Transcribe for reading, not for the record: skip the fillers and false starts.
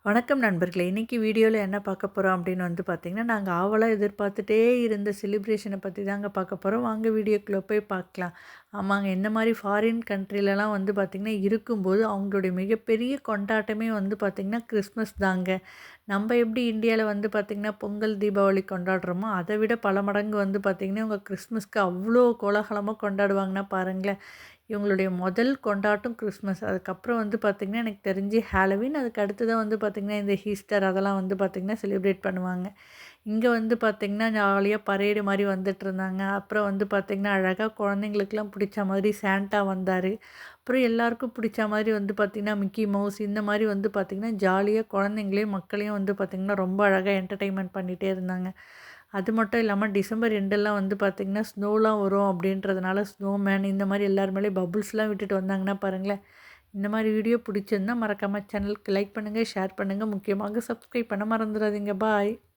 வணக்கம் நண்பர்களே! இன்னைக்கு வீடியோல என்ன பார்க்க போறோம் அப்படின்னு வந்து பார்த்தீங்கன்னா, நாங்க ஆவலா எதிர்பார்த்துட்டே இருந்த செலிப்ரேஷன பத்தி தாங்க பார்க்க போறோம். வாங்க வீடியோக்குள்ள போய் பார்க்கலாம். ஆமாங்க, இந்த மாரி ஃபாரின் கண்ட்ரிலலாம் வந்து பார்த்தீங்கன்னா, இருக்கும்போது அவங்களுடைய மிகப்பெரிய கொண்டாட்டமே வந்து பார்த்தீங்கன்னா, கிறிஸ்மஸ் தாங்க. நம்ம எப்படி இந்தியால வந்து பார்த்தீங்கன்னா, பொங்கல், தீபாவளி கொண்டாடுறோமோ, அதை விட பல மடங்கு வந்து பார்த்தீங்கன்னா, இவங்க கிறிஸ்மஸ்க்கு அவ்ளோ கோலாகலமா கொண்டாடுவாங்கன்னா பாருங்களேன். இவங்களுடைய முதல் கொண்டாட்டம் கிறிஸ்மஸ். அதுக்கப்புறம் வந்து பார்த்திங்கன்னா, எனக்கு தெரிஞ்சு ஹாலோவீன். அதுக்கு அடுத்து தான் வந்து பார்த்திங்கன்னா, இந்த ஈஸ்டர் அதெல்லாம் வந்து பார்த்திங்கன்னா, செலிப்ரேட் பண்ணுவாங்க. இங்கே வந்து பார்த்திங்கன்னா, ஜாலியா பரேடு மாரி வந்துட்டுருந்தாங்க. அப்புறம் வந்து பார்த்திங்கன்னா, அழகா குழந்தைங்களுக்குலாம் பிடிச்ச மாதிரி சாண்டா வந்தாரு. அப்புறம் எல்லாருக்கும் பிடிச்ச மாதிரி வந்து பார்த்திங்கன்னா, மிக்கி மவுஸ் இந்த மாரி வந்து பார்த்திங்கன்னா, ஜாலியா குழந்தைங்களையும், மக்களையும் வந்து பார்த்திங்கன்னா, ரொம்ப அழகா என்டர்டெயின்மெண்ட் பண்ணிகிட்டே இருந்தாங்க. அது மட்டும் இல்லாம டிசம்பர் எண்டெல்லாம் வந்து பார்த்திங்கன்னா, ஸ்னோலாம் வரும் அப்படின்றதுனால ஸ்னோமேன் இந்த மாரி எல்லார் மேலேயும் பபுள்ஸ்லாம் விட்டுட்டு வந்தாங்கன்னா பாருங்களேன். இந்த மாரி வீடியோ பிடிச்சிருந்தா மறக்காம சேனலுக்கு லைக் பண்ணுங்க, ஷேர் பண்ணுங்க. முக்கியமாக சப்ஸ்கிரைப் பண்ண மறந்துடாதீங்க. பாய்.